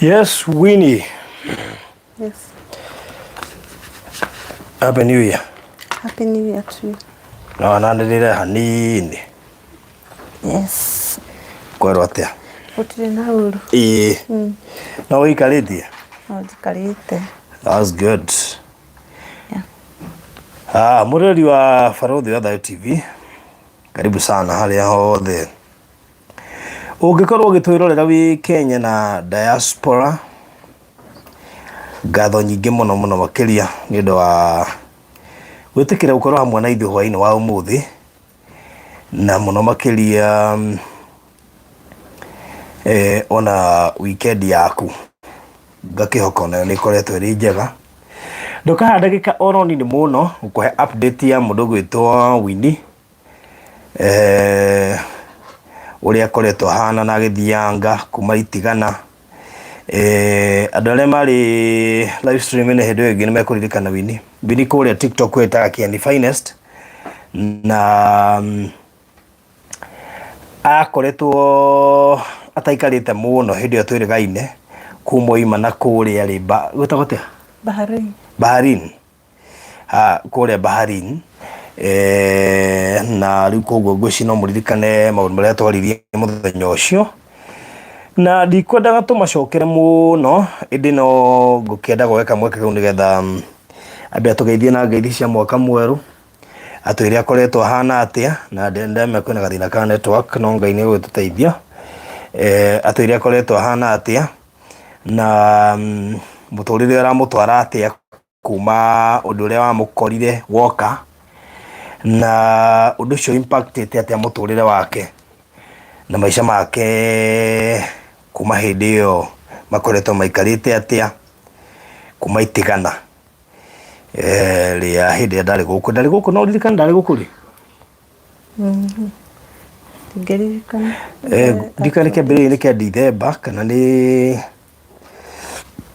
Yes, Winnie. Yes. Happy New Year. Happy New Year to you. No, nandirire hanini. Yes. Kwero atia? Utire na uru. No wikaritie? No jikarite. That's good. Yeah. Mureri wa Farodhi wa Thayo TV. Karibu sana haria hothe. Ungikorwo ugitwirorera wi Kenya na diaspora. Ngatho nyingi muno makiria ni undu wa gwitikira gukorwo hamwe na ithuĩ hwainĩ wa umuthi na muno makiria ona weekend yaku ngakihoka nayo ni koretwo iri njega. Ndokaha ndagika oro nini muno gukuhe update ya mundu gwitwo Winnie uria koretwo hana na githianga kuma itigana. Andũ arĩa marĩ live stream nĩ hĩndĩ ĩngĩ nĩ mekũririkana Winnie kũrĩa TikTok wetaga Kiani Finest na akoretwo ataikarĩte mũno hĩndĩ ĩyo twĩrĩgaine kuma oima na kũrĩa rĩmba gwĩtagwo atĩa? Bahrain. Kũrĩa Bahrain na rĩu koguo ngwĩciria no mũririkane maũndũ marĩa twaririe mũthenya ũcio. Na ndikwendaga tumacokere muno indi no ngũkĩenda gweka mweke kau nigetha ambe atugeithie na ngeithi cia mwaka mweru atwĩre akoretwo hana atia na ndeme kwĩna gathina ka network no Ngai nĩ gũtũteithia atwĩre akoretwo hana atia na mũtũrĩre aramũtwara atia kuma ũndũ ũrĩa wamũkorire woka na ũndũ ũcio impactĩte atia mũtũrĩre wake na maisha make kuma hĩndĩ ĩyo makoretwo maikarĩte atia kuma itigana rĩa hĩndĩ ndarĩ gũkũ no ririkana ndarĩ gũkũ rĩ ndirikana kĩambĩrĩria-inĩ kĩa December kana nĩ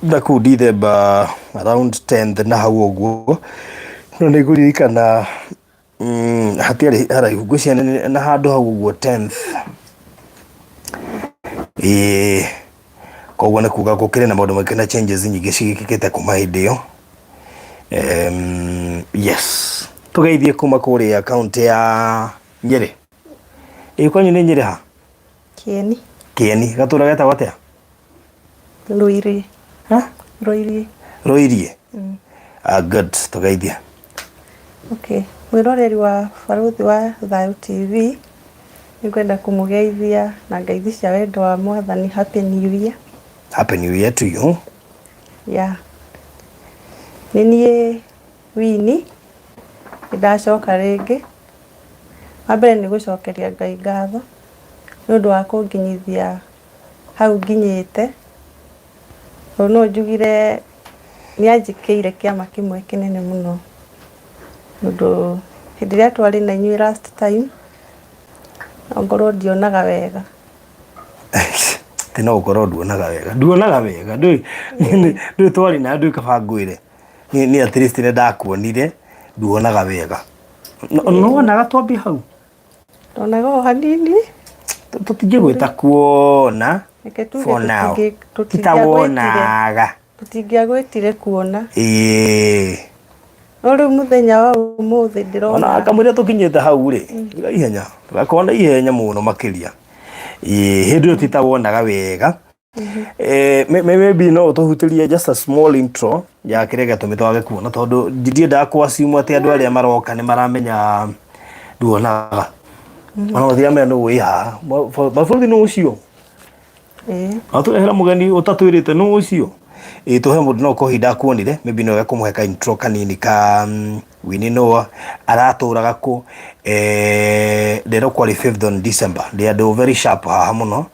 nakũu December around 10th na hau ũguo no nĩ ngũririkana hatiarĩ haraihu ngwĩciria na handũ hau ũguo 10th. Koguo nĩ kuga gũkĩrĩ na maũndũ maingĩ na changes nyingĩ cigĩkĩte kuma hĩndĩ ĩyo. Yes, tũgeithie kuma kũrĩa account ya Nyeri. Kwanyu nĩ Nyeri ha? Kieni. Gatũra getagwo atĩa? Ruirie. Good, tũgeithie. Okay, mwĩroreri wa Farodhi wa Thayo TV nĩngwenda kũmũgeithia na ngeithi cia wendo wa Mwathani. Happy New Year. Happy New Year to you. Yeah. Nĩ niĩ Winnie ndacoka rĩngĩ. Wambere nĩ gũcokeria Ngai ngatho nĩ ũndũ wa kũnginyithia hau nginyĩte. No njugire nĩanjĩkĩire kĩama kĩmwe kĩnene mũno ũndũ hĩndĩ ĩrĩa twarĩ na inyuĩ last time ngorwo ndionaga wega. No ũkorwo nduonaga wega ndũĩ twarĩ na ndũĩ kaba ngwĩre nĩ at least nĩ ndakuonire nduonaga wega. No wonaga twambie hau? Ndonaga o hanini. Tũtingĩgwĩta kuona for now. Titawonaga. Tũtingĩagwĩtire kuona. No rĩu mũthenya wa ũmũthĩ ndĩrona. Ona kamũira tũkinyĩte hau rĩ ihenya tũgakorwo ihenya mũno makĩria. Hĩndĩ ĩyo titawonaga wega. Maybe no tũhutĩrie just a small intro ya kĩrĩa gĩatũmĩte wage kuona tondũ ndiendaga kũassume atĩ andũ arĩa maroka nĩ maramenya nduonaga. Ona mathiamenya nũũ wĩ haha. Farodhi nũũ ũcio? Atũrehera mũgeni ũtatwĩrĩte nũũ ũcio? Tũhe mũndũ no kũhi ndakuonire maybe no kũmũhe ka intro kanini ka Winnie no aratũraga kũ. Ndero kwarĩ 5th on December ndĩ andũ very sharp haha mũno.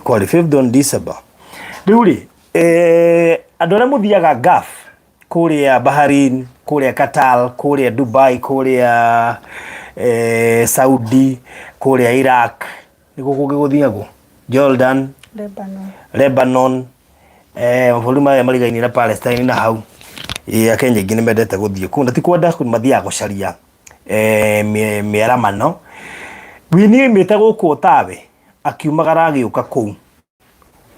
Kwarĩ 5th on December. Rĩu rĩ andũ arĩa mũthiaga Gulf kũrĩa Bahrain kũrĩa Qatar kũrĩa Dubai kũrĩa Saudi kũrĩa Iraq nĩ gũkũ gũthiagwo Jordan Lebanon mabũrũri maya marigainie na Palestine na hau. Akenya aingĩ nĩ mendete gũthiĩ kũu na ti kwenda mathiaga gũcaria mĩaramano. Winnie oimĩte gũkũ Otawe akiumagara agĩũka kũu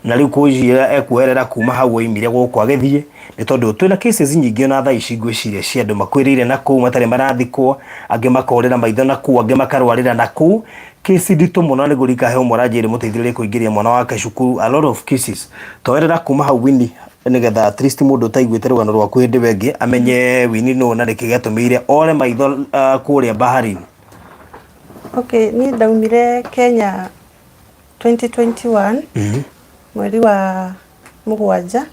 na riu kujira ekuerera kuma hau oimire guku agithie ni tondu twina cases nyingi na thaa ici ngwiciria cia andu makwirire na kuu matari marathikwo angi makorera maitho na kuu angi makarwarira na kuu kesi nditu muno ni gurika he umurajiri muteithiririe kuingiria mwana wake cukuru a lot of cases twerera kuma hau wini nigetha at least mundu taiguite rugano rwaku hindi wengi amenye wini no na rikigatumire ore maitho kuria Bahrain. Okay, ni ndaumire Kenya 2021 mweri wa mugwanja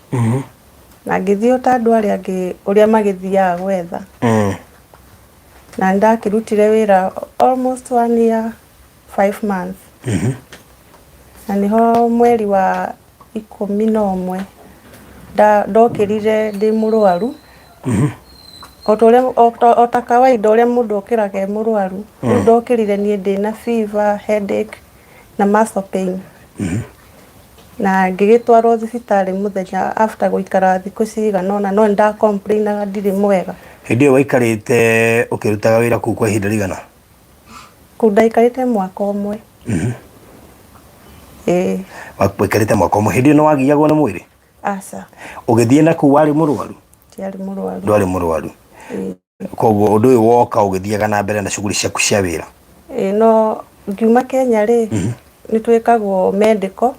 na ngithio ta andu aria angi uria magithia gwetha na ndakirutire wira almost 1 year 5 months na niho mweri wa 11 ndokirire ndi murwaru ota kawaida uria mundu okiraga murwaru ndokirire nie ndina fever, headache na muscle pain na ngigitwarwo thibitari muthenya after guikara thiku cigana ona no nda complainaga ndiri mwega. Hindi iyo waikarite ukirutaga wira kuu kwa ihinda rigana? Ndaikarite mwaka umwe. Waikarite mwaka umwe. Hindi no wagiagwo na mwiri? Aca. Ugithie na kuu wari murwaru? Tiari murwaru. Ndwari murwaru. Koguo undu uyu woka ugithiaga na mbere na shughuli ciaku cia wira? No ngiuma Kenya ri ni twikagwo medical.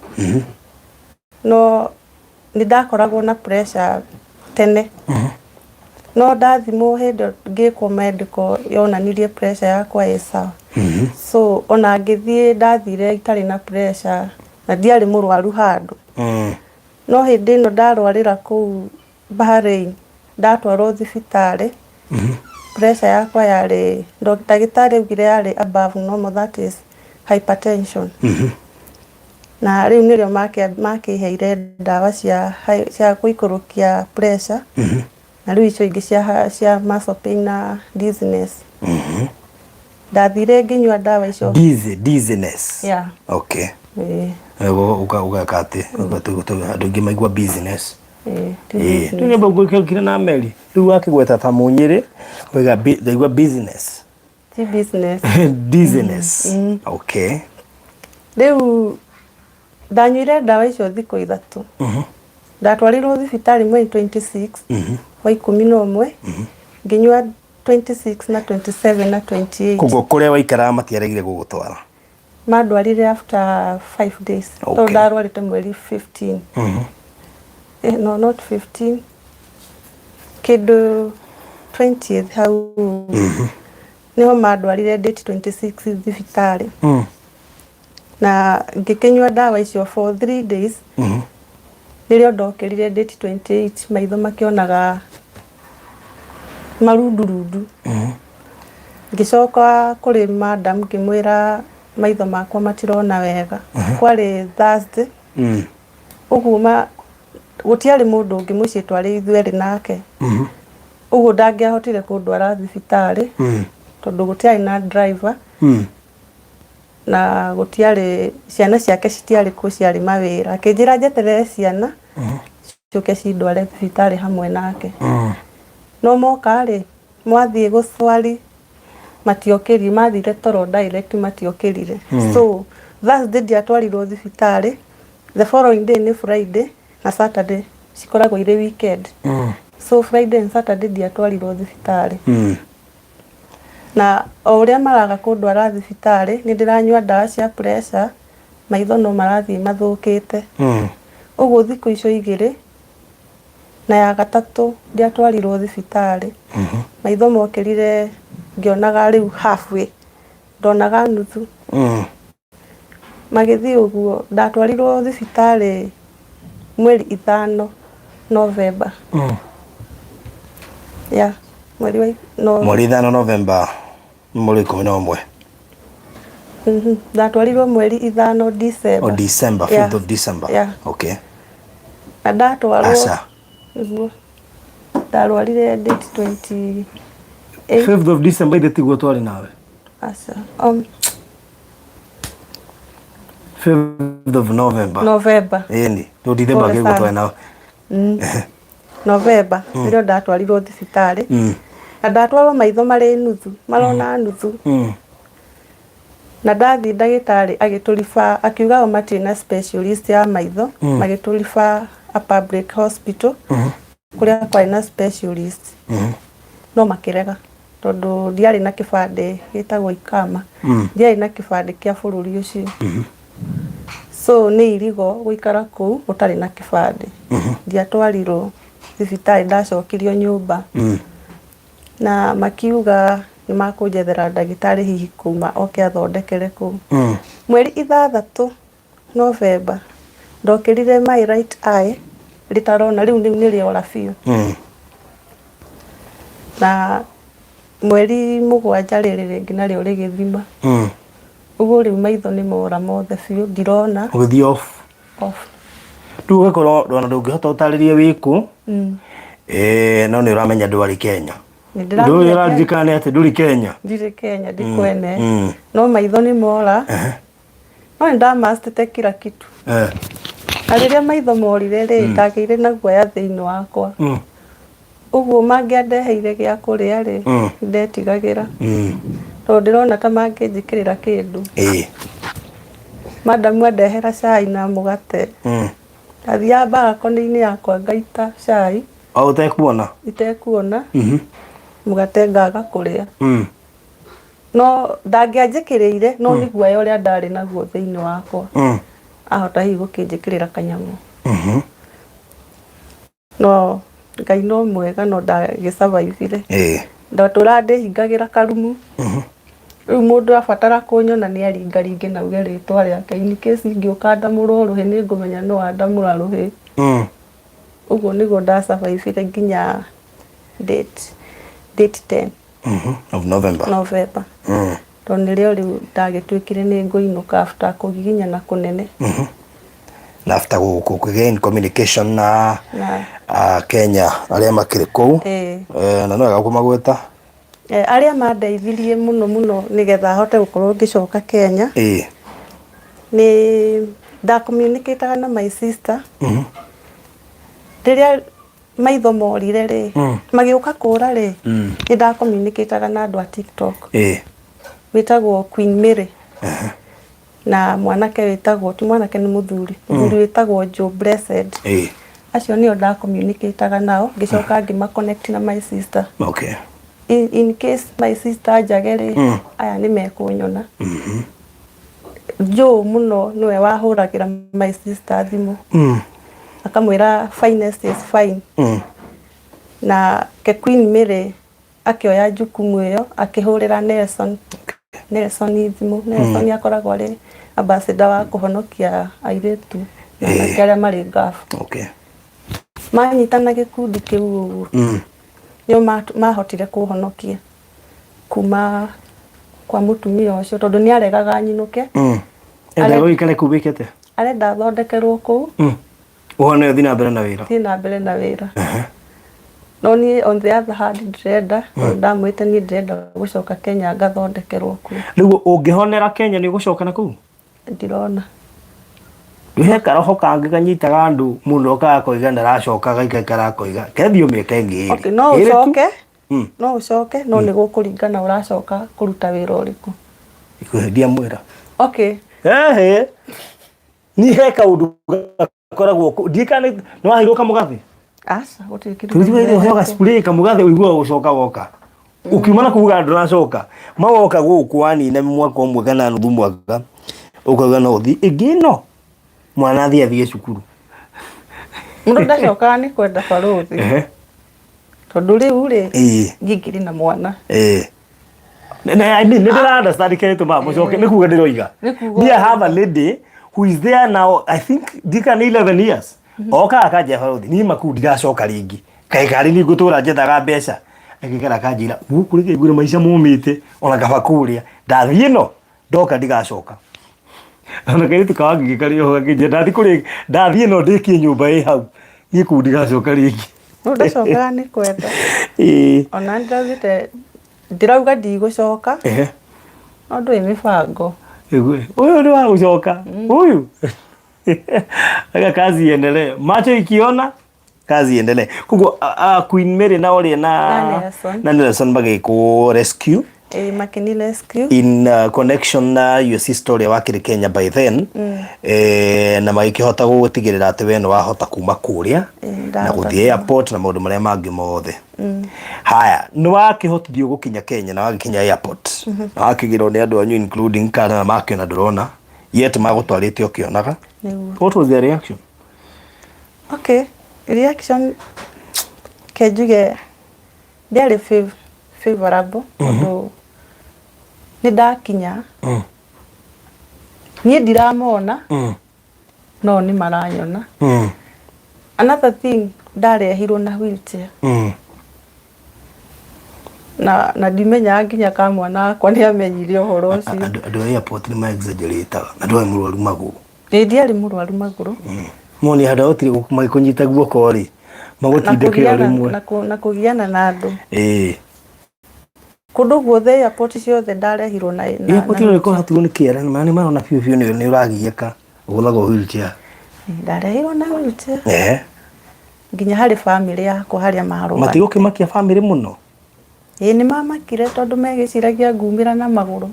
No ni ndakoragwo na pressure tene. No ndathimo hindi ngikwo medical yonanirie pressure yakwa ĩ sawa. So ona ngithie ndathire itari na pressure na ndiari murwaru handu. No hindi no ndarwarira kuu Bahrain ndatwarwo thibitari. Pressure yakwa yari ndagitari ugire yari above normal, that is hypertension. Na riu nirio makiheire ndawa cia kuikurukia pressure. Na riu icio ingi cia muscle pain na dizziness. Ndathire nginywa ndawa icio. Dizziness? Yeah. Okay. Ugakate andu ingi maigua business. Tunyamba gwikira na meri riu akigweta ta munyiri wiga business. Ti business. Dizziness. Okay. Riu ndanyuire ndawa icio thiku 3. Ndatwarirwo thibitari mweri 26 wa 11 nginywa 26 na 27 na 28. Koguo kuria waikara matiaregire gugutwara? Mandwarire after 5 days. So ndarwarite mweri 15. No, not 15. Kindu 20th hau niho mandwarire date 26 thibitari. Na ngikinywa ndawa icio for 3 days. Nirio ndokirire date 28 maitho makionaga marundu. Ngicoka kuri madam ngimwira maitho makwa matirona wega. Kwari Thursday. Uguo gutiari mundu ungi mucii twari ithueri nake. Uguo ndangiahotire kundwara thibitari tondu gutiari na driver. Na gutiari ciana ciake citiari ku ciari mawira. Kinjira njeterere ciana ciuke cindware thibitari hamwe nake. No mokari mwathie gucwari matiokiri, mathire toro direct matiokirire. So Thursday ndiatwarirwo thibitari. The following day ni Friday na Saturday cikoragwo ire weekend. So Friday and Saturday ndiatwarirwo thibitari. Na uria maraga kundwara thibitari ni ndiranywa ndawa cia pressure, maitho no marathie mathukite. Uguo thiku icio igiri na ya gatatu ndiatwarirwo thibitari. Maitho mokirire ngionaga riu halfway, ndonaga nuthu. Magithii uguo ndatwarirwo thibitari mweri 5 November. Yeah, mweri 5 November mweri 11. Ndatwarirwo mweri 5 December. December, 5th of December. Yeah. Okay. Na ndatwarwo ndarwarire date 28. 5th of December ile tiguo twari nawe? Asa. 5th of November. November. Ni ndo December kiguo twari nawe. November ndio ndatwarirwo thibitari. Na ndatwarwo maitho mari nuthu, marona nuthu. na ndathi ndagitari agiturifa akiuga matina specialist ya maitho magiturifa a public hospital kuria kwa na specialist no makirega tondu ndiari na kibande gitagwo ikama ndiari na kibande kia bururi ucio so ni irigo guikara ku utari na kibande ndiatwarirwo thibitari ndacokirio nyumba na makiuga ni makujethera ndagitari hihi Kuuma oke athondekere ku mweri 6 November ndokirire my right eye ritarona riu ni riora biu na mweri 7 riri na rio rigithima uguo riu maitho ni mora mothe biu ndirona uthi off tu gakoro ndona ndungihota utaririe wiku no ni uramenya ndwari Kenya ndu iradirikane ati nduri Kenya ndiri Kenya ndikwene no maitho ni mora no ndamastete kila kitu ariria maitho morire ri ndagire na guoya thiini wakwa uguo mangiandeheire gia kuria ri ndetigagira to ndirona ta manginjikirira kindu madam adehera cai na mugate athia balcony-ini yakwa ngaita cai au utekuona mugate ngaga kuria no ndangianjikirire no ni guoya uria ndari naguo thiini wakwa ahota hihi gukinjikirira kanyamu no Ngai no mwega no ndagisurvivire ndatura ndihingagira karumu riu mundu abatara kunyona ni aringaringe na uge ritwa riake in case ngiuka ndamurwo ruhi ni ngumenya no andamura ruhi uguo nigo ndasurvivire nginya date 10 of November to nirio riu ndagitwikire ni nguinuka after kugiginya na kunene na after kugain communication na Kenya aria makiri kou na no agakumagweta aria mandeithirie muno nigetha hote gukorwo ngicoka Kenya ni da communicate na my sister riria maitho morire ri magiuka kura ri ni da communicate na andu a TikTok witagwo Queen Mary na mwanake witagwo ti mwanake ni muthuri witagwo Joe Blessed acio nio da communicate nao ngicoka ngima connect na my sister in case my sister jagere aya ni mekunyona Joe muno niwe wahuragira my sister thimu akamwira finest is fine na ke Queen Mary akioya jukumu iyo akihurira Nelson thimu Nelson akoragwo ari ambassador wa kuhonokia airetu na aria mari ngafu manyitana gikundi kiu nio mahotire kuhonokia kuma kwa mutumia ucio tondu ni aregaga nyinuke enda ikare kubikete arenda thondekerwo ku uhone thina mbere na wira no ni on the other hand ndirenda ndamwite ni ndirenda gucoka Kenya ngathondekerwo ku riu ungihonera Kenya ni gucoka na ku ndirona Wiheka roho kangi kanyitaga andu mundu okaga koiga ndaracoka gaikara koiga kethio mieke ngiri no ucoke no ni gukuringana uracoka kuruta wira uriku ikuhendia mwira ni heka undu koragwo ndikane no ahiro kamugathi asa gutikiru tuthire hoga spray kamugathi uigua gucoka woka ukiumana kuuga nduracoka mawoka gukwani na mwaka umwe kana nuthu mwaka ukauga no thi igino mwana athie cukuru mundu ndacoka ni kwenda baruthi tondu riu ri ngingiri na mwana I understand ketu ba mucoke ni kuga ndiroiga I have a lady who is there now I think dika ni 11 years oka akaje baruthi ni makundi gacoka ringi kaikari ni gutura jethaga mbeca akikara kanjira kuri kigure maisha mumite ona gabakuria ndathie no ndoka ndigacoka ana kari tukawangi kari ho akije ndathie no ndikie nyumba hau gikundi gacoka ringi ndacoka ni kwenda ona ndathite ndirauga ndigucoka no ndui mibango uyu ni wa gucoka uyu aga kazi iendelee macho ikiona kazi iendelee kugo Queen Mary na ori na Nelson bagiko rescue makini rescue in connection na your sister ũrĩa wakĩrĩ Kenya by then na magĩkĩhota gũgũtigĩrĩra atĩ we nĩ wahota kuma kũrĩa na gũthiĩ airport na maũndũ marĩa mangĩ mothe. Haya, nĩ wakĩhotithio gũkinya Kenya na wagĩkinya airport na wakĩgĩrwo nĩ andũ anyu including kana na makĩona ndũrona yet magũtwarĩte ũkĩonaga. What was their reaction? Okay, reaction kejuge ndĩarĩ favorable tondũ nĩ ndakinya niĩ ndiramona no nĩ maranyona. Another thing, ndarehirwo na wheelchair na ndimenya nginya ka mwana akwa nĩ amenyire ũhoro ũcio. Andũ a airport nĩ ma-exaggerate-aga na ndwarĩ mũrwaru magũrũ. Ndiarĩ mũrwaru magũrũ. Moni hada otire magĩkũnyita guoko rĩ magũtindĩkĩra rĩmwe na kũgiana na andũ. Kũndũ guothe airport ciothe ndarehirwo na airport ĩyo ĩkoragwo hatirwo nĩ kĩara nĩ marona biũ nĩ ũragiĩka ũgũthagwo wheelchair. Ndarehirwo na wheelchair nginya harĩ family yakwa harĩa marũga. Matigũkĩmakia family mũno? Nĩ mamakire tondũ megĩciragia ngumĩra na magũrũ.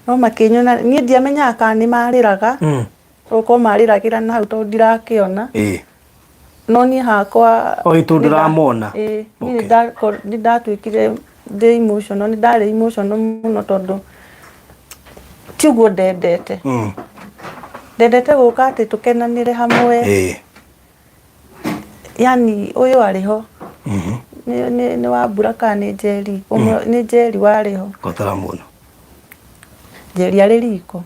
No makĩnyona niĩ ndiamenyaga kana nĩ marĩraga ũko marĩragĩra na hau tondũ ndirakĩona. No niĩ hakwa tondũ ndiramona. Nĩ ndatuĩkire ndĩ emotional, nĩ ndarĩ emotional mũno tondũ ti ũguo ndendete. Ndendete gũka atĩ tũkenanĩre hamwe. Yani ũyũ arĩho nĩ wa mbura kana nĩ Njeri, nĩ Njeri warĩho. Kotara mũno. Njeri arĩ riko.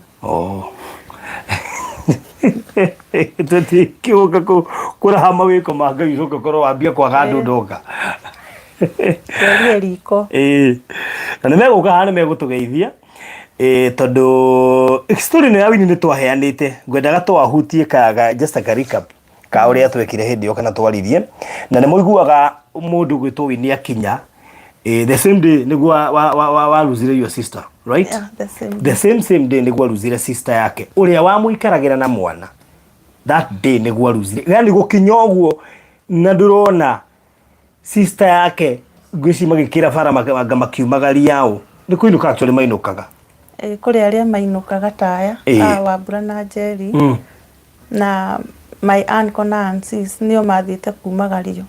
Tũtikĩũka kũraha mawĩko ma Ngai ũcoke ũkorwo wambia kwaga andũ ndoka. Njeri riko. Na nĩ megũka haha nĩ megũtũgeithia tondũ story ĩno ya Winnie nĩ twaheanĩte, ngwendaga twahutie kaga just a recap ka ũrĩa twekire hĩndĩ ĩyo kana twaririe, na nĩ mũiguaga mũndũ gwĩtwo Winnie akinya the same day nĩguo waruzire your sister, right? Yeah, the same day nĩguo waruzire sister yake ũrĩa wamũikaragĩra na mwana. That day nĩguo waruzire, yani gũkinya ũguo na ndũrona sister yake ngwĩci magĩkĩra bara makiumagaria ũ nĩ kũinũka actually mainũkaga. Kũrĩ arĩa mainũkaga taya wa mbura na Njeri na my uncle na aunties nĩo mathiĩte kumagario.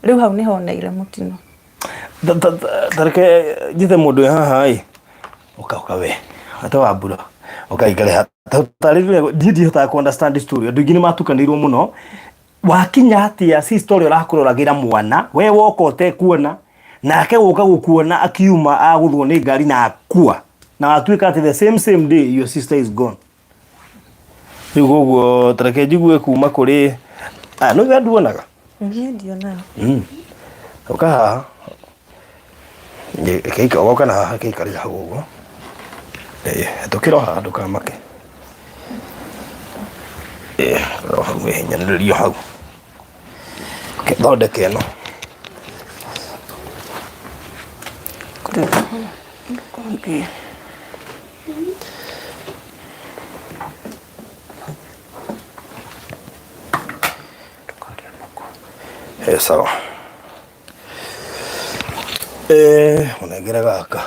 Rĩu hau nĩ honeire mũtino. Tareke njithe mũndũ haha ũka we hata wa mbura ũkaikare tarĩrĩe ndihotaga ku understand story. Andũ ingĩ nĩ matukanĩirwo mũno. Wakinya atĩa si story ũrakũroragĩra mwana we woka ũtekuona nake gũka gũkuona akiuma agũthwo nĩ ngari na akua na watuĩka atĩ the same day your sister is gone. Rĩu ũguo tareke njigue kuma kũrĩ no we nduonaga. Ndionaga. Ũka haha keika ũgoka na haha keikarĩra hau ũguo tũkĩro haha ndũkamake hau wĩhinyanĩrĩrio hau thondeke ĩno sawa. Unegera gaka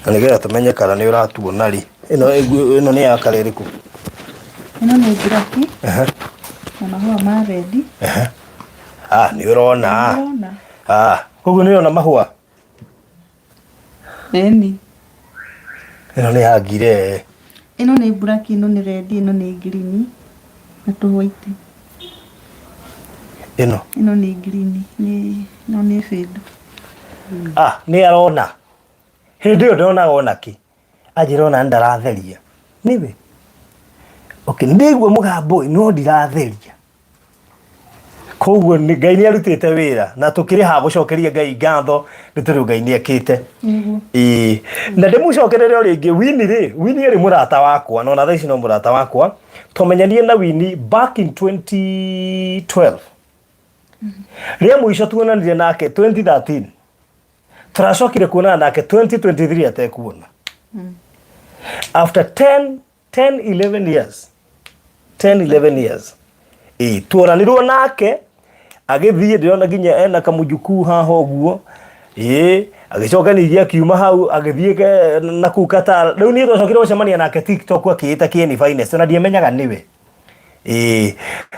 na nĩgetha tũmenye kana nĩ ũratuona rĩ. Ĩno nĩ ya kara ĩrĩkũ? Ĩno nĩ ngiraki na mahũa ma rendi. Nĩ ũrona. Koguo nĩ ũrona mahũa. Ĩni ĩno nĩ ya ngire. Ĩno nĩ buraki, ĩno nĩ rendi, ĩno nĩ ngirini na tũhwaiti. Ĩno nĩ ngirini, ĩno nĩ fĩndu. Nĩ arona. Hĩndĩ ĩyo ndonaga onakĩ anjĩra ona ndaratheria nĩwe. Ndĩigua mũgambo no ndiratheria. Koguo Ngai nĩ arutĩte wĩra na tũkĩrĩ ha gũcokeria Ngai ngatho nĩ tondũ Ngai nĩ ekĩte. Na ndĩmũcokerere rĩngĩ Winnie arĩ mũrata wakwa na ona thaa ici no mũrata wakwa. Twamenyanirie na Winnie back in 2012. Rĩa mũico tuonanire nake 2013. Turacokire kuonana nake 2023 atekuona. After 11 years tuoranirwo nake agithie ndirona nginya ena kamujuku haho guo agicoka ni akiuma hau agithie na kukata riu ni twacokire gucemania nake TikTok akiita Kieni Finest na ndiamenyaga niwe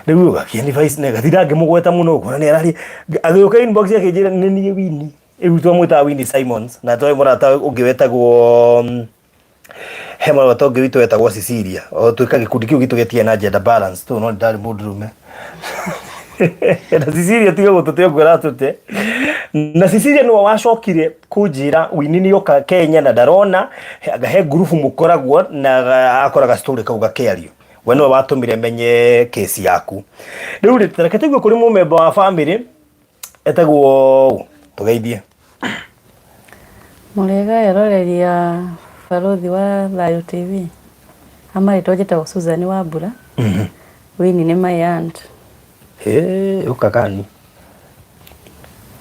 riu Kieni Finest ne gathira ngimugweta muno kuona ni arari agioka inbox yake njira ni ni Wini riu twamwita Wini Simons na twa murata ungiwetagwo hema watonge witu wetagwo Cecilia o twika gikundi kiu gitu getie na gender balance tu no ndari mundurume na Cecilia tiga gututeo gwera tute na Cecilia no wacokire kunjira Wini ni yoka Kenya na ndarona agahe group mukoragwo na akoraga story kauga keario we no watumire menye case yaku riu riterekete kuri mu member wa family etagwo tugeithie Mulega yaroreria Barothi wa Thayo TV amaitwo njĩtagwo Susan Wambura Wini nĩ my aunt ukakani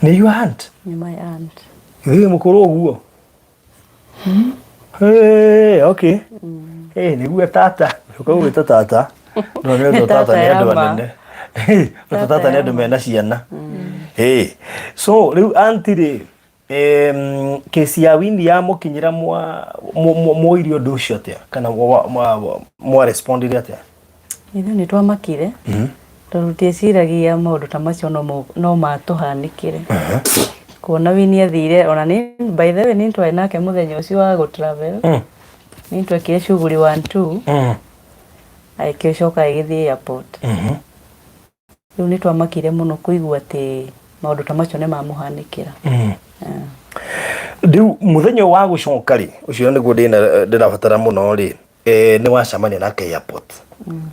ni your aunt nĩ my aunt Wewe mukuru guo okay niguo tata uko tata no ne tata ne andu anene tata ne andu mena ciana so riu auntie ri kesi ya Wini ya mukinyira mwa irio nducio atia kana mwa respondire atia ithu ni twamakire turutie ciragia maundu ta macio no matuhanikire kuona Wini athire ona ni by the way ni twai nake muthenya ucio wa go travel ni twekire shughuli 1 2 aikicoka igithie airport riu ni twamakire muno kuigua ati maundu ta macio ne mamuhanikira Riu muthenya wa gucoka ri ucio niguo ndirabatara muno ri ni wacamania nake airport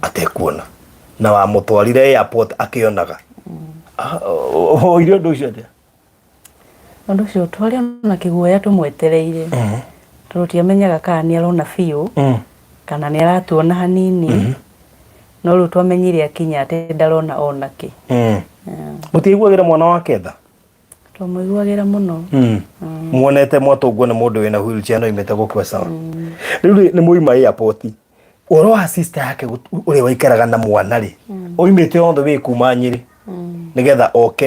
atekuona na wa mutwarire airport akionaga irio nducio atia undu ucio twari na kiguoya tumwetereire turutiamenyaga kana ni arona fiu kana ni aratuona hanini no riu twamenyire akinya ati ndarona onaki mutiguagira mwana wa ketha tumuiguagira muno muonete mwatungwo na mundu wina wheelchair no imete gukwa sawa riu ni muima airport oro sister yake uri waikaraga na mwana ri oimite on the way kuma Nyeri nigetha oke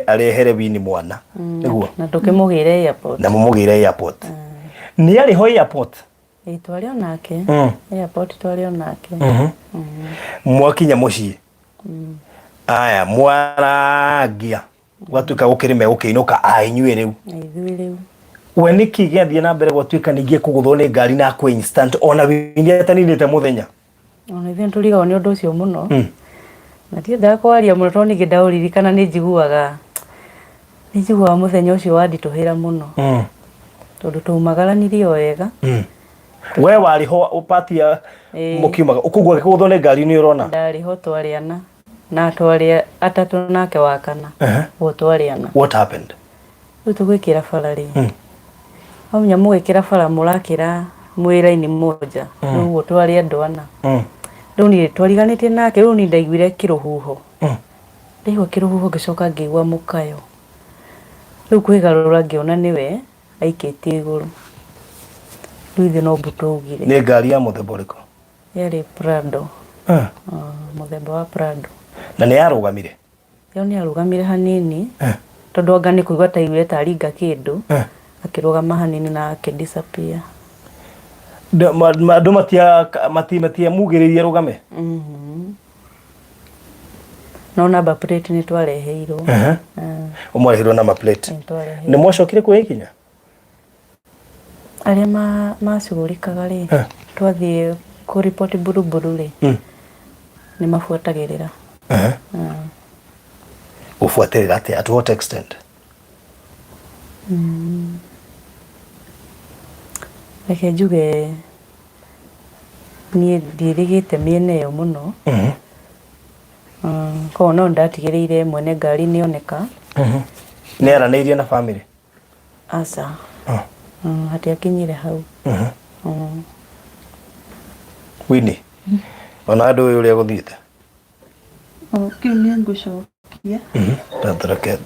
arehere Wini mwana niguo na tukimugire airport na mumugire airport ni ari ho airport itwario nake airport twario nake mwakinya mucii aya mwaragia gwatuika gukirime gukiinuka ainyue riu aithui riu we niki gethie na mbere gwatuika ningie kuguthwo ni ngari na kwa instant ona Wini ataninite muthenya ona ithe turiga ni undu ucio muno na tienda kwaria muno to ningi ndauririkana ni njiguaga muthenya ucio wandituhira muno tondu tumagaranirie wega we wari ho upatia mukiumaga ukugwa gikuguthwo ni ngari ni urona ndari ho twariana na twaria atatu nake wa kana wo twariana what happened tutugwikira farari au nyamugikira fara murakira mwira-ini moja no twari andwana riu ni twariganite nake riu ni ndaiguire kiruhuho ndaigua kiruhuho ngicoka ngigua mukayo riu kwigarura ngiona niwe aikitie iguru riu ithe no mbutugire ni ngari ya muthemba uriko yari Prado muthemba wa Prado na ni arugamire yo ni arugamire hanini tondu anga ni kuigua ta iwe ta ringa kindu akirugama hanini na akidisappear andu matia mugiririe rugame no number plate ni twareheirwo umwarehirwo number plate ni mwacokire kuikinya aria macugurikaga ri twathie ku report buruburu ri ni mafuatagirira ufuatirira atia at what extent reke njuge ni ndirigite miene yo muno ko no ndatigiriire mwene ngari ni oneka ni araneirie na family asa hati akinyire hau Wini ona andu uria guthiite kiu ni ngucokia tatarake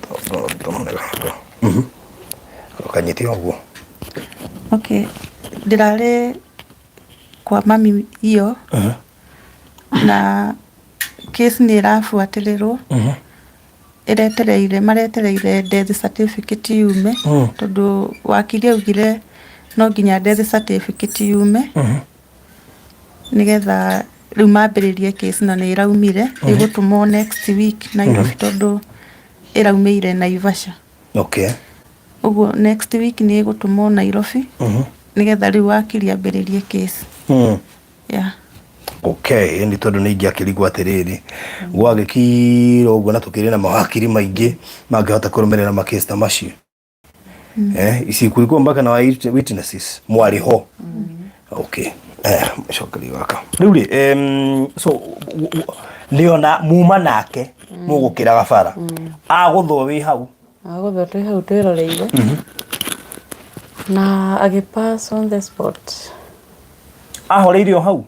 kanyiti oguo okay ndirare kwa mami hiyo na case ni irafuatirirwo maretereire death certificate yume tondu wakili augire no nginya death certificate yume nigetha riu mambiririe case na ni iraumire igutumo next week na Nairobi tondu iraumire Naivasha. Okay. Uguo next week ni igutumo Nairobi nigetha riu wakili ambiririe case. Yeah. Okay, ni tondu ni ngiakirigwo atiriri gwagikira uguo na tukiri na mawakili maingi mangihota kurumirira makesi ta macio. Ici kuriko mpaka na witnesses mwari ho. Okay. Shokali waka. Riu so Leona muma nake mugukira gabara. Agutho wi hau. Agutho twi hau twiroreire. Na agipass on the spot. Ahoreirio hau.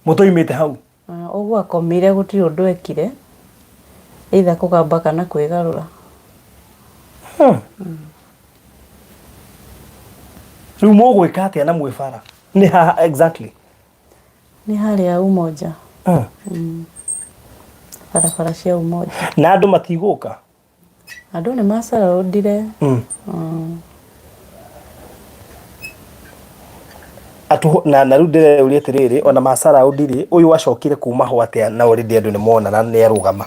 Mutoimite hau. Uguo akomire gutiri undu ekire. Either kugamba kana kwigarura. Riu mugwika atia na mwifara? Ni ha exactly. Ni haria Umoja. Barabara cia Umoja. Na andu matiguka. Andu ni masara udire. Atu na rudire uri atiriri ona masara udire uyu wacokire kuma ho atia na already andu ni mona na ni arugama.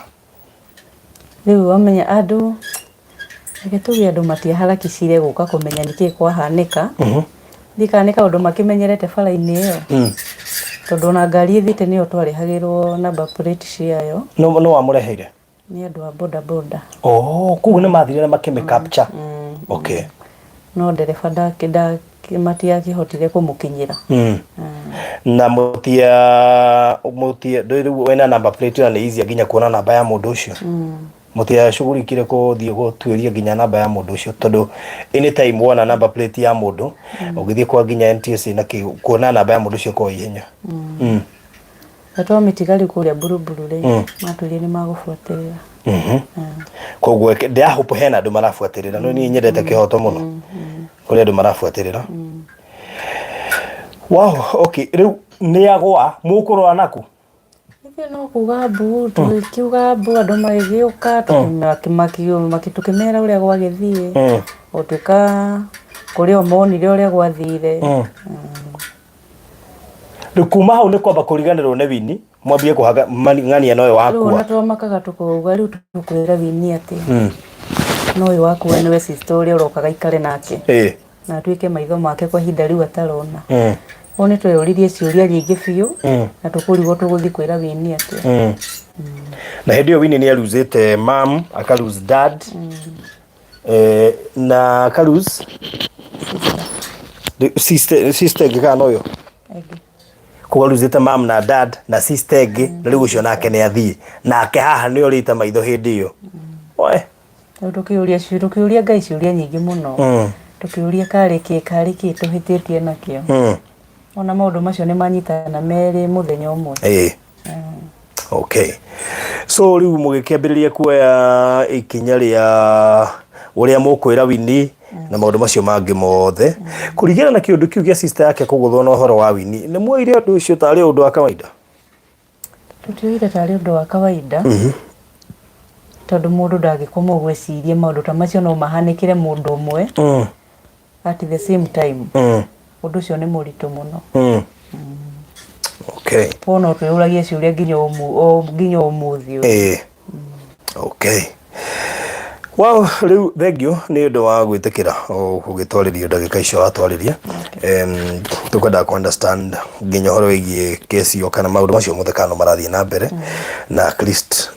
Riu wamenya andu agetugi andu matiaharakicire guka kumenya niki kwahanika. Ndikanika undu makimenyerete bara-ini iyo. Tondu na ngari ithite niyo twarihagirwo number plate ciayo. No amureheire. Ni andu a boda boda. Kugu ni mathire na makime capture. Okay. No ndereba matia kihotire kumukinyira. Na mutia ndoiru wena number plate na ni easy ginya kuona namba ya mundu ucio. Mutia shughuli kire ko thie gutwiria ginya namba ya mundu ucio tondu anytime wona number plate ya mundu ugithie kwa ginya NTSA na kuona namba ya mundu ucio ko ihenya. Atwa mitigari kuria buruburu ri maturie ni magufuatirira. Koguo ndia hope hena andu marafuatirira no ni nyendete kihoto muno. Kuria andu marafuatirira. Wow, okay. Riu ni agwa mukurora naku. No kugabu tukiugabu andu magiuka tukimakimera uria gwagithie otuka kuria monire uria gwathire. Kuma hau ni kwamba kuriganirwo ne Wini mwambie kuhaga ng'ania noyo wakua. Riu twamakaga tukuga riu tukwira Wini ati noyo wakua ni we sister uria urokaga ikare nake na tuike maitho make kwa hinda riu atarona. One tweyuririe ciuria nyingi biu na tukurigwo tuguthi kwira Wini ati. Na hindi yo Wini ni aluzite mom, akaluz dad. Na akaluz sister gikana uyo. Kugaluzite mom na dad na sister ege riu ucio nake ni athie nake haha ni urita maitho hindi yo. Oe tukiuria ngai ciuria nyingi muno. Tukiuria kariki tuhititie nakio. Ona maundu macio ni manyitana meri muthenya umwe. Okay. So riu mugikiambiriria kuoya ikinya ria uria mukwira Wini na maundu macio mangi mothe kurigana na kiundu kiu gia sister yake kuguthwo na uhoro wa Wini ni muire undu ucio tari undu wa kawaida. Tutioire tari undu wa kawaida. Tondu mundu ndagikoma gweciria maundu ta macio no mahanikire mundu umwe at the same time. Undu ucio ni muritu muno. Okay. Pono twiragia ciuria nginya umuthi. Okay. Wow, riu thengio ni undu wa gwitikira ugitwaririo ndagika icio watwariria. Tukwenda ku understand nginya horo wigie kesi yo kana maundu macio muthekano marathie na mbere na at least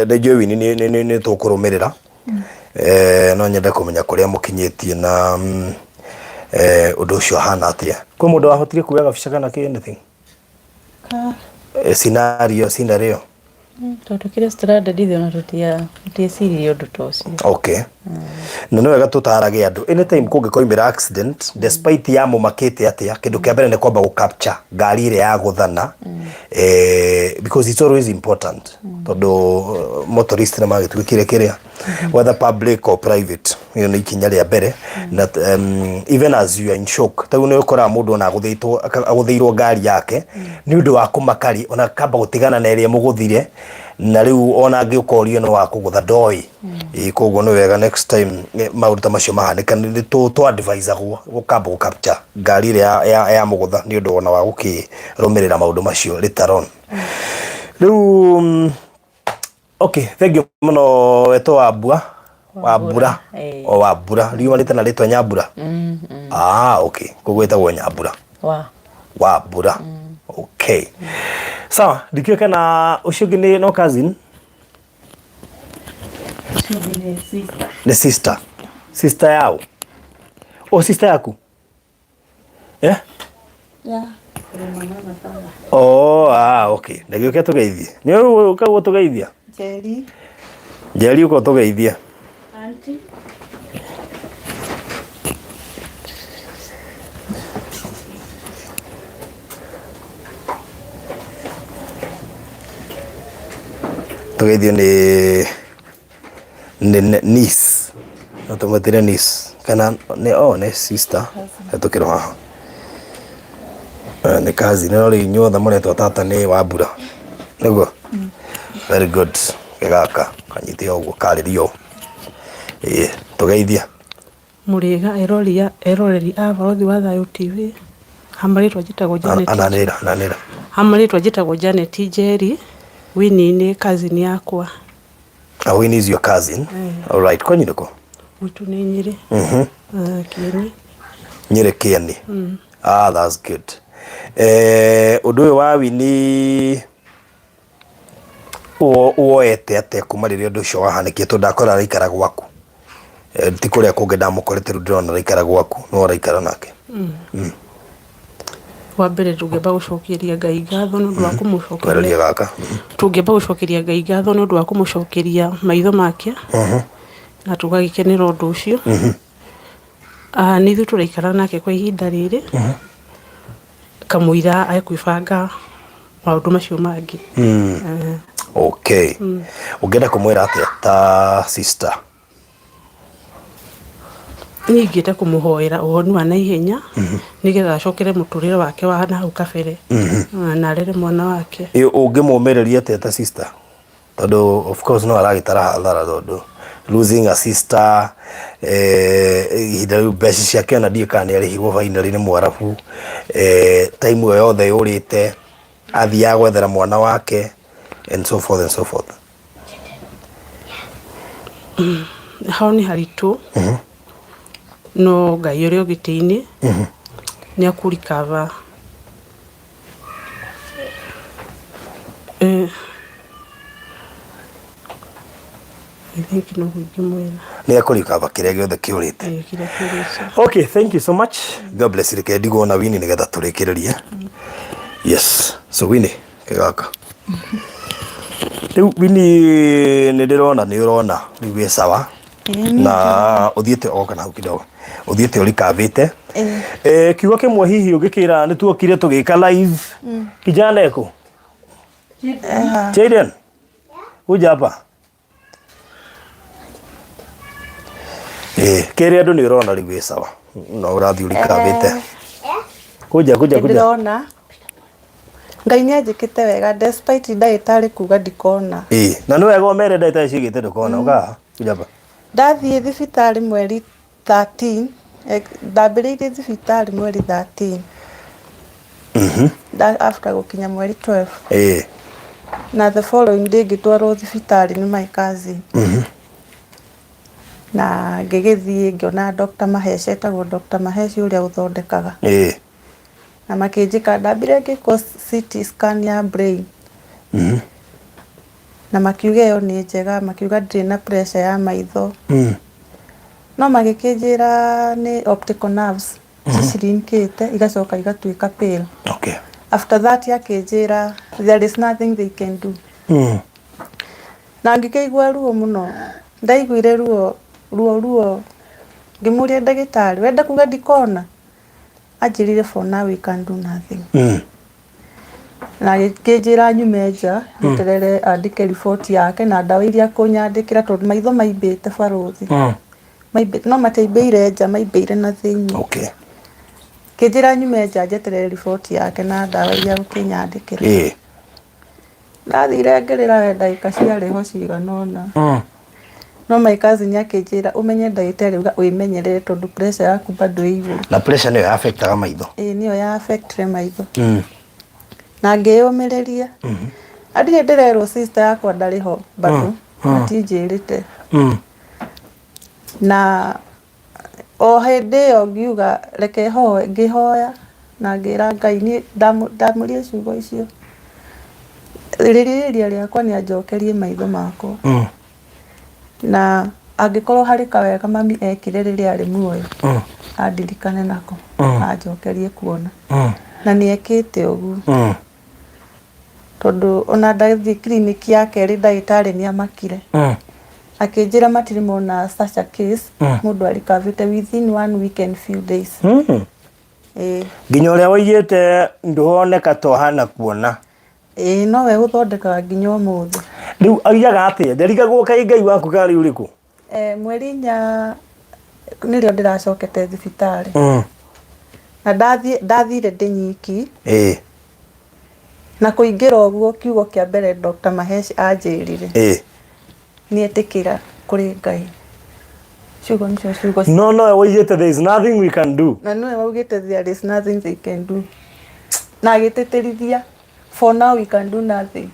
ndio Wini ni tukurumirira. No nyende kumenya kuria mukinyitie na undu ucio hana atia. Kwa mundu wahotire kuya gabica kana anything? Scenario. Tukire strada dithio na tutia undu tocio. Okay. Na no wega tutarage andu anytime kungikoimira accident despite ya mumakete atia kindu kia mbere ni kwamba gu capture ngari ile ya guthana because it's always important tondu motorist na magitwikire kiria whether public or private you know ikinya ria mbere that even as you are in shock ta uno ukora mundu ona aguthiirwo ngari yake ni undu wa kumakari ona kamba gutigana na ria muguthire na riu ona ngiukorio no wa kugutha ndoi koguo no wega next time maundu macio mahanika ni to advise gukamba gukapture ngari ria ya mugutha ni undu ona wa gukirumirira maundu macio later on riu okay thank you muno weto Wambura o Wambura riu marita na ritwa Nyambura okay kugwetagwo Nyambura Wambura okay sawa dikio kana ushugini no cousin the sister yao sister yaku yeah okay nagio kia tugeithie ni ukagwo tugeithia Jerry uko tugeithia auntie tugeithio ni niece automatire niece kana ne sister etukiro haha ni kazi no ri nyotha muretwa tata ni Wambura niguo very good gaka kanyite oguo karirio tugeithia muriga eroreri aborothi wa Thayo TV hamaritwa jitagwo Janet ananira hamaritwa jitagwo Janet Jerry Winnie ni cousin yakwa Winnie is your cousin all right kwanyu ndiko mtu ni Nyeri Kieni Nyeri Kieni that's good undu wa Winnie uoete ate kuma riria undu ucio wahanikie to ndakora raikara gwaku ti kuria kunge ndamukorete ndirona raikara gwaku no raikara nake wa mbere tungeba gucokeria Ngai ngatho ni undu wa kumucokeria gaka tungeba gucokeria Ngai ngatho ni undu wa kumucokeria maitho make na tugagikenera undu ucio ni thu turaikara nake kwa ihinda riri kamuira akwibanga maundu macio mangi okay ungenda kumwira atia ta sister ningite kumuhoera uhonu wa naihenya nigetha acokere muturire wake wa na ukabere na rere mwana wake ungimumereria atia ta sister tondu of course no aragitara hathara tondu losing a sister hidaru beshi ciake na ndikani arihirwo finally ni mwarabu time yo yothe yurite athia gwethera mwana wake and so forth hao ni haritu no Ngai uri ogitiini ni akurikava I think no gwimwena ni akurikava kiria giothe kiurite okay thank you so much God bless you digo na Winnie nigetha turikiririe yes so Winnie kigaka Winnie ni ndirona ni urona ni sawa na uthiete kana kidogo uthiete uri kavite kiugo kimwe hihi ugikira ni tuokire tugika live kijana eko Jaden uja hapa kere andu ni urona ri sawa no urathi uri kavite kuja ndirona Ngai ni ajikite wega despite ndagitari kuga ndikona na no wega omere ndagitari cigite ndikona uga kuja hapa ndathie thibitari mweri 13 ndambiriirie thibitari mweri 13 after gukinya mweri 12 na the following day ngitwarwo thibitari ni my cousin na ngigithie ngiona Dr. Maheshe etagwo Dr. Maheshe uria uthondekaga na makinjika ndambire ngiko CT scan ya brain na makiuga yo ni njega makiuga ndire na pressure ya maitho no magikinjira ni optical nerves cicirinkite igacoka igatuika pale okay after that yakinjira there is nothing they can do na ngikeigua ruo muno ndaiguire ruo ngimuria ndagitari wenda kuga ndikona ajirire for now we can do nothing na gĩkĩnjĩra nyume nja njeterere andĩke riboti yake na ndawa iria kũnyandĩkĩra tondũ maitho maimbĩte barothi no mataimbeire nja maimbeire na thĩinĩ. Okay. Kĩnjĩra nyume nja njeterere riboti yake na ndawa iria gũkĩnyandĩkĩra. Ndathire ngĩrĩra ndagĩka ciarĩ ho cigana ũna. No my cousin akĩnjĩra ũmenye ndagĩtarĩ uga wĩmenyerere tondũ pressure yaku bado ĩ igũrũ. Na pressure nĩyo affectaga maitho. Nĩyo ya affectire maitho. Na ngĩyũmĩrĩria. Ndirĩ ndĩrerwo sister yakwa ndarĩ ho bado matinjĩrĩte. Na o hĩndĩ ĩyo ngiuga reke hoe ngĩhoya na ngĩra Ngai nĩ ndamũria ciugo icio. Rĩrĩria rĩakwa nĩ anjokerie maitho makwa. Na angĩkorwo harĩ kawega mami ekire rĩrĩa arĩ muoyo andirikane nako anjokerie kuona na nĩ ekĩte ũguo. Tondũ ona ndathi clinic yake rĩ ndagĩtarĩ nĩ amakire. Akĩnjĩra matirĩ mona such a case mũndũ arikavĩte within 1 week and few days. Nginya ũrĩa woigĩte ndũhoneka to hana kuona. No we gũthondekaga nginya ũmũthĩ. Rĩu augaga atĩa nderigagwo kaĩ Ngai waku karĩ ũrĩkũ? Mweri 4 nĩrĩo ndĩracokete thibitarĩ. Na ndathire ndĩ nyiki. Na kũingĩra ũguo kiugo kĩa mbere Dr. Mahesh anjĩrire. Niĩtĩkĩra kũrĩ Ngai. Ciugo nicio ciugo. No woigĩte there is nothing we can do. Na nĩwe woigĩte there is nothing they can do. Na agĩtĩtĩrithia for now we can do nothing.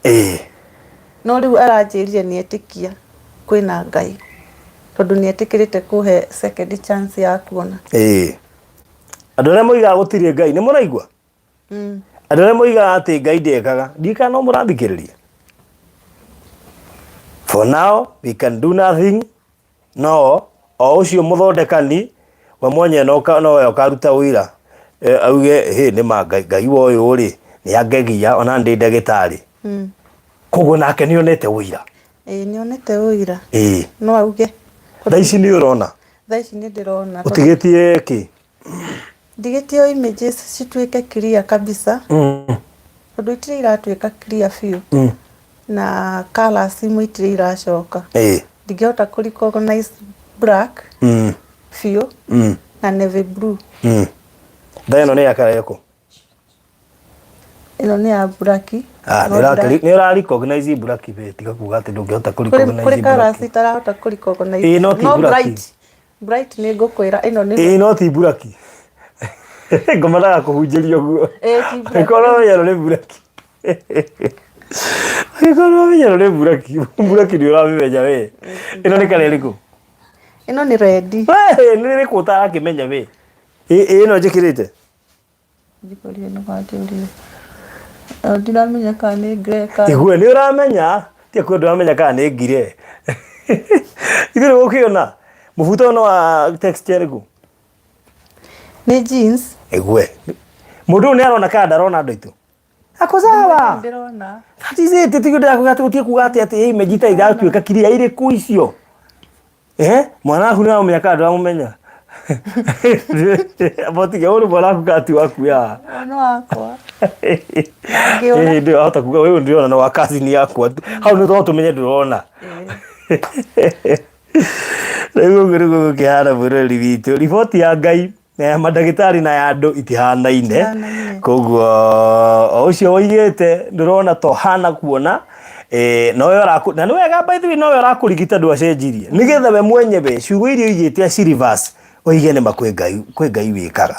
No rĩu aranjĩrire niĩtĩkia kwĩna Ngai. Tondũ niĩtĩkĩrĩte kũhe second chance ya kuona. Andũ arĩa moigaga gũtirĩ Ngai nĩ mũraigua? Andũ arĩa moigaga atĩ Ngai ndekaga ndika no mũrathikĩrĩria. For now we can do nothing. No o ũcio mũthondekani we mwenye no ũkaruta ũira auge nĩ ma Ngai woyũ rĩ nĩ angegia ona ndĩ ndagĩtarĩ. Koguo nake nĩonete ũira. Nĩonete ũira. No auge. Thaa ici nĩ ũrona? Thaa ici nĩ ndĩrona. Ũtigĩtie kĩ? Ndigĩtie images cituĩke clear kabisa. Tondũ itirĩ iratuĩka clear biũ. Na colors imwe itirĩ iracoka. Ndingĩhota kũ-recognize black biũ na navy blue. Thaa ĩno nĩ ya kara ĩrĩkũ? Ĩno nĩ ya black. Nĩ ũra-recognize black tiga kuuga atĩ ndũngĩhota kũ-recognize black. Kũrĩ colors itarahota kũ-recognize. No ti black. Bright nĩ ngũkwĩra ĩno nĩ. No ti black. Ngomendaga kũhunjĩria ũguo. Angĩkorwo yellow nĩ black. Angĩkorwo yellow nĩ black. Black nĩ ũramĩmenya we. Ĩno nĩ kara ĩrĩkũ? Ĩno nĩ red. Nĩ rĩkũ ũtarakĩmenya we? Ĩno njĩkĩrĩte? Njĩkĩrĩte nĩ wanjũria. Ndiramenya kana nĩ grey kana. Igwe nĩ ũramenya? Tiga kwenda ũramenya kana nĩ ngire. Igwe ũkĩona mũbuto no wa texture ĩrĩkũ? Nĩ jeans. Igwe. Mũndũ nĩ arona kana ndarona andũ aitũ. Ako sawa. Ndĩrona. Atizete tigo ndakũgatutie kuga atĩ image ita igatuĩka kiria irĩkũ icio. Mwana waku nĩ aramenya kana ndũramũmenya. Abotige ũrĩ mwana waku kati waku ya. Mwana wakwa. Ndio ahota kuga wewe ndio na wa cousin yakwa. Hau nĩ tũmenye ndũrona. Rĩu ngĩrĩgwo kĩhana bũrũri witũ. Riboti ya Ngai na mandagĩtarĩ na ya andũ itihanaine. Koguo o ũcio woigĩte ndũrona to hana kuona. Nowe na nĩ wega by the way nowe ũrakũrigita ndwacenjirie. Nĩgetha we mwenyewe ciugo iria oigĩte a reverse oige nĩ kwĩ Ngai wĩkaga.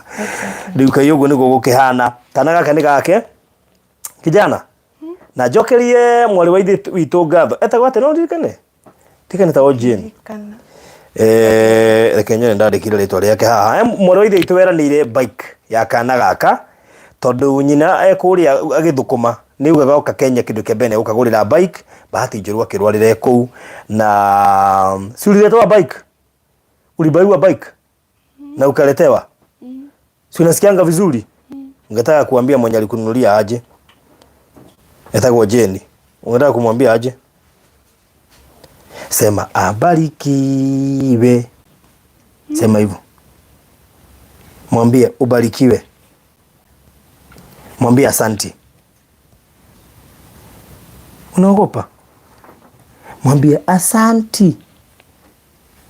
Rĩu kai ũguo nĩguo gũkĩhana. Kana gaka nĩ gake. Kijana. Na njokerie mwarĩ wa ithe witũ ngatho. Etagwo atĩ no ndirikane? Tikane ta Jane. Reke nyone ndandĩkire rĩtwa rĩake haha. Mwarĩ wa ithe witũ weranĩire bike ya kana gaka tondũ nyina ekũrĩa agĩthũkũma nĩ ugaga oka Kenya kĩndũ kĩa mbere ũkagũrĩra bike bahati njũru akĩrwarĩra kũu na siuliletwa bike ulibaiwa bike na ukaletewa si unasikianga vizuri ungetaka kuambia mwenye alikununulia aje etagwo Jane ungetaka kumwambia aje sema abarikiwe sema hivyo mwambie ubarikiwe mwambie asante Unaogopa? Mwambie asanti.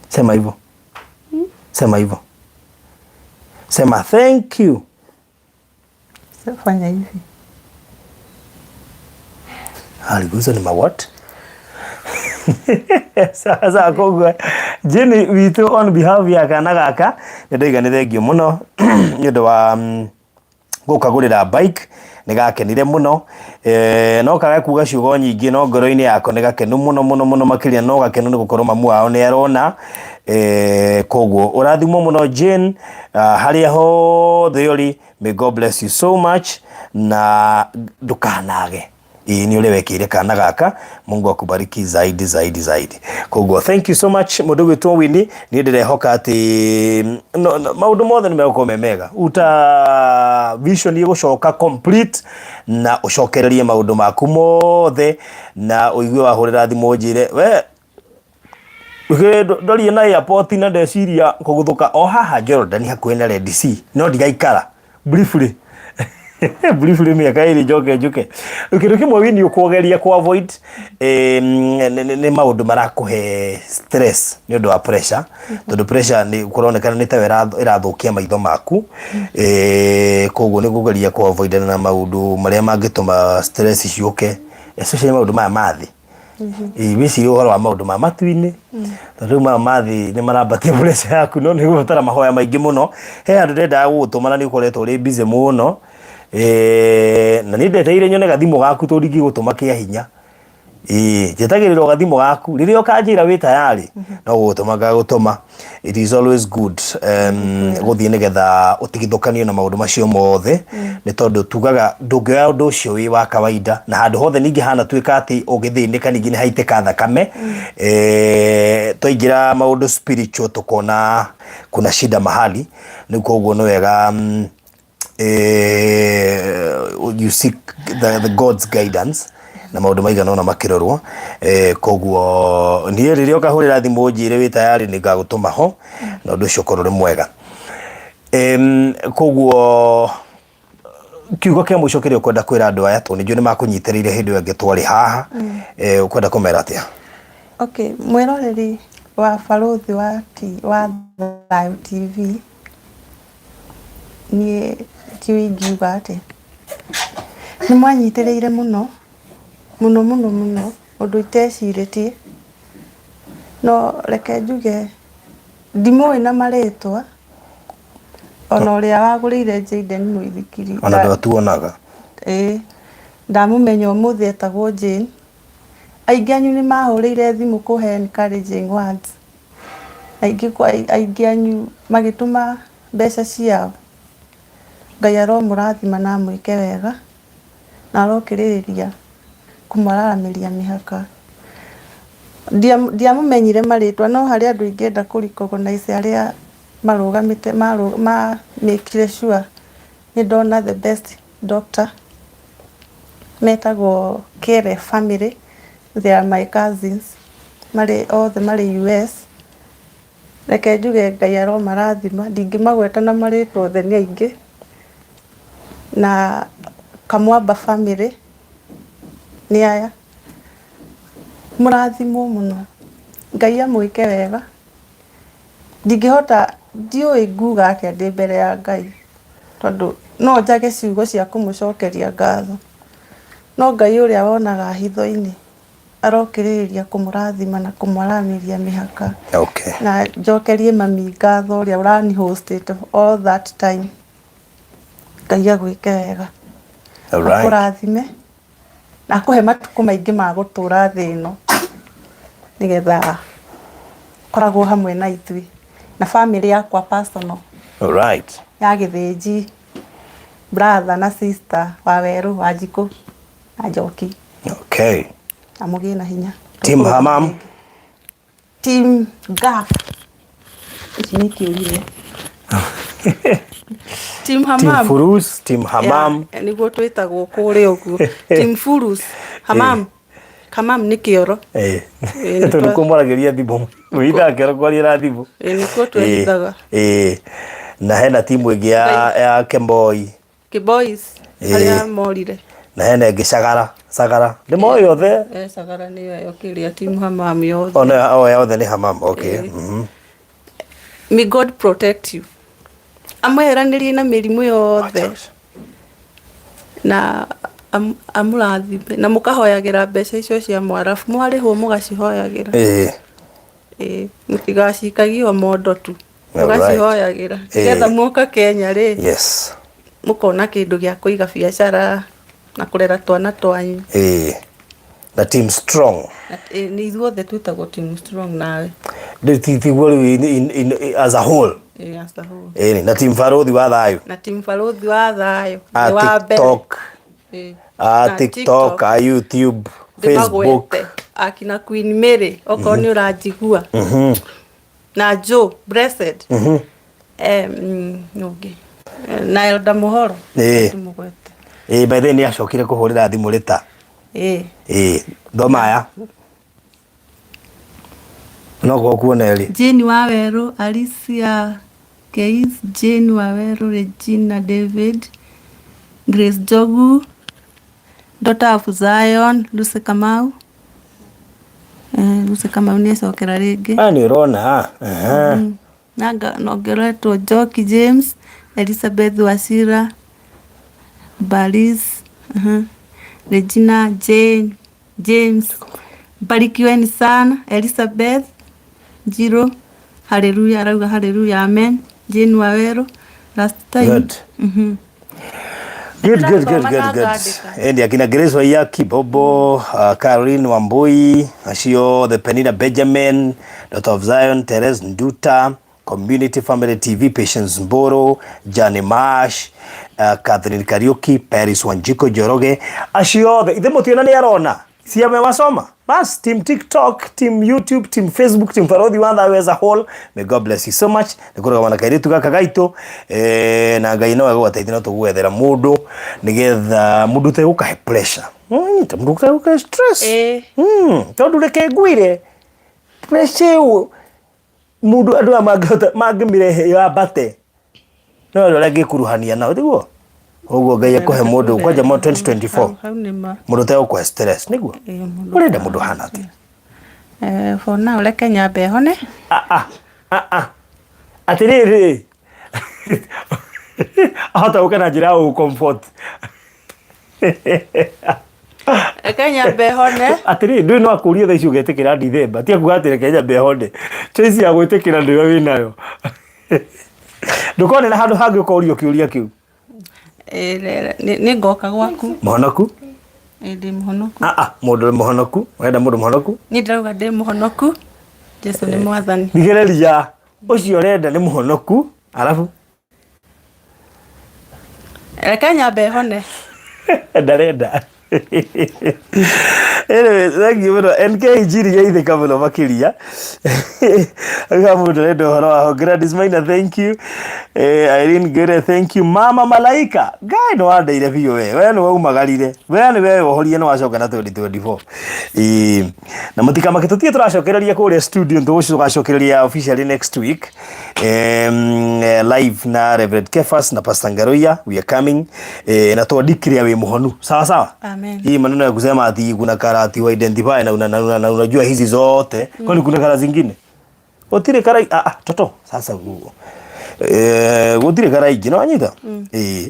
Sema hivyo. Sema hivyo. Sema thank you. Fanya hivi. Aliguza ni what? Sasa kogwa jeni witu on behalf ya kana gaka ndiga ni thengio muno nyodo wa gukagurira bike nigakenire muno no kaga kuga ciugo nyingi no ngoro-ini yako nigakenu muno makiria no gakenu ni gukorwo mamu wao ni arona kogwo urathimo muno Jane haria hothe uri. May God bless you so much na ndukanage ni ule wekire kana gaka. Mungu akubariki zaidi. Kogwo thank you so much mudugu tu wini ni ndirehoka ati maundu mothe nimekuwa mega uta vision igucoka complete na ucokererie maundu maku mothe na uigwe wahurira thimu njire we ndori na airport na ndeciria kuguthuka o haha Jordan hakuhe na Red Sea no ndigaikara briefly briefly miaka iri njuke kindu kimwe wini ukugeria ku avoid ni maundu marakuhe stress ni undu wa pressure tondu pressure ni kuronekana ni ta irathukia maitho maku koguo ni kugeria ku avoid na maundu maria mangituma stress ciuke especially maundu maya mathi bisi uhoro wa maundu ma matu-ini tondu mathi ni marabatia pressure yaku no ni gutara mahoya maingi muno he andu ndenda gutumana ni ukoretwo uri busy muno na ni ndeteire nyone gathimu gaku turingi gutuma kia hinya jetagiriro gathimu gaku ririo kanjira wi tayari no gutuma it is always good guthie nigetha utigithukanio na maundu macio mothe ni tondu tugaga ndungioya undu ucio wi wa kawaida na handu hothe ningi hana twika ati ugithinika ningi ni haiteka thakame twaingira maundu spiritual tukona kuna shida mahali ni koguo no wega you seek the God's guidance na maundu maigana ona makirorwo koguo nie ririo kahurira thimu njire wi tayari ni ngagutuma ho na undu ucio korwo ri mwega koguo kiugo kia mwisho kirio kwenda kwira andu aya to ni makunyitirire hindi enge twari haha ukwenda kumera atia? Okay, mwiroreri wa baruthi wa Thayũ TV ni kiuga ati ni mwanyitiriire muno undu iteciritie no reke njuge ndimwe na maritwa ona uria wagurire Jaden Muithikiri ona ndatuonaga ndamumenya umuthi etagwo Jane aingi anyu ni mahurire thimu kuhe encouraging words aingi anyu magituma mbeca ciao Ngai aromurathima na mwike wega na arokiriria kumararamiria mihaka ndiamumenyire maritwa no hari andu ingenda kuricognize aria marugamite make sure ni ndona the best doctor metagwo Care family. They are my cousins all the US reke njuge Ngai aromarathima ndingimagweta na maritwa othe ni aingi na Kamwamba family ni aya murathimwo muno Ngai amwike wega ndingihota ndioi nguga atia ndi mbere ya Ngai tondu no njage ciugo cia kumucokeria ngatho no Ngai uria wonaga hitho-ini arokiriria kumurathima na kumwaramiria mihaka na njokerie mami ngatho uria urani hosted all that time Ngai agwike wega akurathime na akuhe matuku maingi ma gutura thi ino nigetha koragwo hamwe na ithui na family yakwa personal ya githinji brother na sister Waweru Wanjiku na Njoki amugie na hinya team Hamam team Gaf nikiurire team Hamam team Furus team Hamam niguo twitagwo kuri uguo team Furus Hamam Kamam ni kioro tondu kumwaragiria thimu witha kero kwaria thimu nikuo twithaga na hena timu ingi ya Keboys aria morire na hene sagara nĩ moĩ yothe sagara nĩyo yokiria timu hamam yothe yothe nĩ hamam okay may God protect you amweheranĩrie na mĩrimũ yothe na amũrathime na mũkahoyagĩra mbeca icio cia mwarabu mwarĩhwo mũgacihoyagĩra mũtigacikagie mondo tu mũgacihoyagĩra nĩgetha muoka Kenya rĩ yes mũkona kĩndũ gĩa kũiga biacara na kũrera twana twanyu na team strong nĩ ithuothe twĩtagwo team strong nawe as a whole na team Barothi wa thayũ wa TikTok YouTube Facebook akina Queen Mary okorwo nĩ ũranjigua na Joe Blessed na Elda Mohoro by then nĩ acokire kũhũrĩra thimũ rĩta thomaya no gũkuona rĩ Jane Waweru Alicia Keys Jane Waweru Regina David Grace Jogu Daughter of Zion Lucy Kamau nĩ acokera rĩngĩ nĩ ũrona nongeretwo Joki James Elizabeth Wasira Baris Regina Jane James barikiweni sana Elizabeth Jiro hallelujah arauga hallelujah amen Jane Waweru last time good and akina Grace wa Yake Bobo Caroline Wambui acio the Penina Benjamin Daughter of Zion Therese Nduta Community Family TV Patience Mboro Jane Mash Catherine Kariuki Paris Wanjiko Joroge acio ithe mutiona ni arona cia wasoma bas team TikTok team YouTube team Facebook team Barothi wa thayũ as a whole may God bless you so much nĩkũrũga wana kairitu gaka gaitũ na Ngai no agũteithie no tũgwethera mũndũ nĩgetha mũndũ te ũkahe pressure mũndũ te ũkahe stress tondũ reke ngwire pressure mũndũ andũ mangĩmirehe ya bate no rĩrĩa ngĩkuruhania nao tiguo Ogo Ngai akũhe mũndũ kwanja 2024 mũndũ te ũkũhe stress nĩguo ũrenda mũndũ hana atĩ for now reke nyambe hone atĩrĩrĩ ahota gũka na njĩra ya comfort reke nyambe hone atĩrĩrĩ ndũĩ no akũrie thaa ici ũgetĩkĩra December ti akuga atĩ reke nyambe hone choice ya gwĩtĩkĩra nĩyo wĩnayo ndũkone na handũ hangĩ ũkorio kĩũria kĩu nĩ ngoka gwaku mũhonoku ndĩ mũhonoku mũndũ mũhonoku wenda mũndũ mũhonoku nĩ ndĩrauga ndĩ mũhonoku Jesu nĩ mwathani thigereria ũcio ũrenda nĩ mũhonoku alafu reke nyambe hone ndarenda anyway thank you muno NK Injiri yaithĩka mũno makĩria aga mũndũ renda ũhoro wa Gladys Maina thank you Irene Gere thank you Mama Malaika Ngai no wandeire biũ we nĩ waumagarire we nĩ we wohorie no wacoka na 2024 na mũtikamake tũtie tũracokereria kũrĩa studio tũgacokereria officially next week live na Reverend Kefas na Pastor Ngaroia we are coming na tuandikire we muhonu sawa sawa amen hii maneno ya kusema ati kuna karati wa identify na unajua hizi zote kwani kuna kara zingine otire kara toto sasa gutire kara ingi no anyita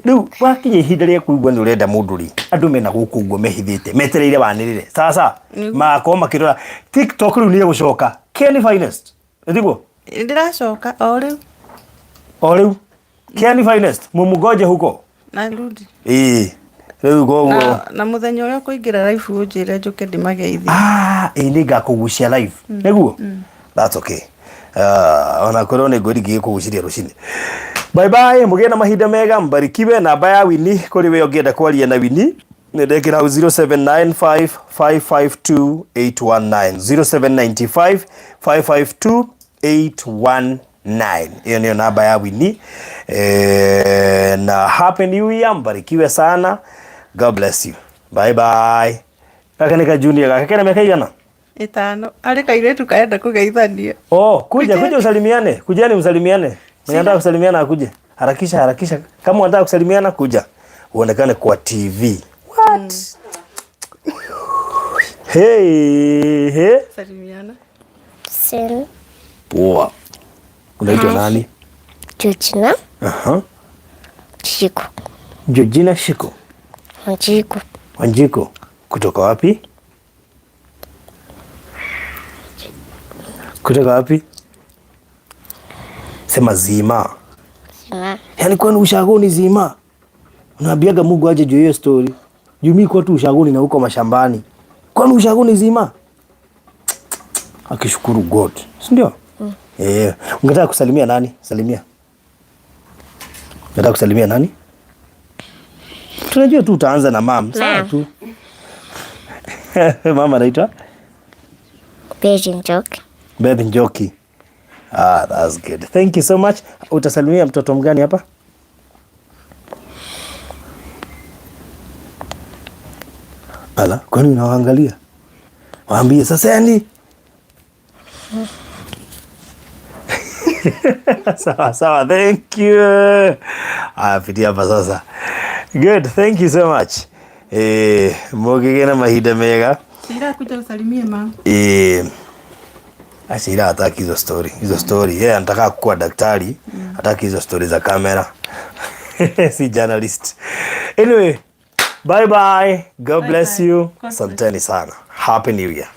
riu wakinye ihinda ria kuigua ni urenda mundu ri andu mena guku uguo mehithite metereire wanirire sasa mako makirora TikTok riu ni gucoka Kenny Finest ndiguo ndiracoka o riu Kenny Finest mumugoje huko narudi riu gogo na muthenya uria kuingira live unjire njuke ndimageithie ni ngakugucia live niguo that's okay ona korwo nĩ ngũrigi kũguciria rũcinĩ bye bye mũgĩe na mahinda mega mbarikiwe namba ya Wini kũrĩ we ũngĩenda kwaria na Wini ndekĩra 0795552819 0795552819 hiyo ndio namba ya Wini na happy new year mbarikiwe sana God bless you bye bye kaka nika junior kaka kena miaka igana 5 ari kairetu kaenda kugeithania kuja usalimiane kujani msalimiane unataka kusalimiana akuje harakisha kama unataka kusalimiana kuja uonekane kwa TV What? Hey. Salimiana. Sen. Poa. Unaitwa nani? Georgina. Shiko. Georgina Shiko. Wanjiko. Wanjiko. Kutoka wapi? Kutoka wapi? Sema Zima. Zima. Yaani kwani ushagoni Zima? Unaambiaga Mungu aje juu hiyo story. Juu mimi kwa tu ushagoni na huko mashambani. Kwani ushagoni Zima? Akishukuru God. Si ndio? Ungetaka kusalimia nani? Salimia. Ungetaka kusalimia nani? Tunajua tu utaanza na mama. Sawa tu. Mama anaitwa? Baby Njoki. Baby Njoki. That's good. Thank you so much. Utasalimia mtoto mgani hapa? Ala, kwani unawaangalia? Waambie sasa yani. Sawa, thank you. Pitia hapa sasa. Good, thank you so much. Mugigena mahida mega. Sira kuja usalimie mama. Asira hataki hizo story. Yeye anataka kuwa daktari, hataki hizo story za kamera. Si journalist. Anyway, bye bye. God bless you. Asanteni sana. Happy New Year.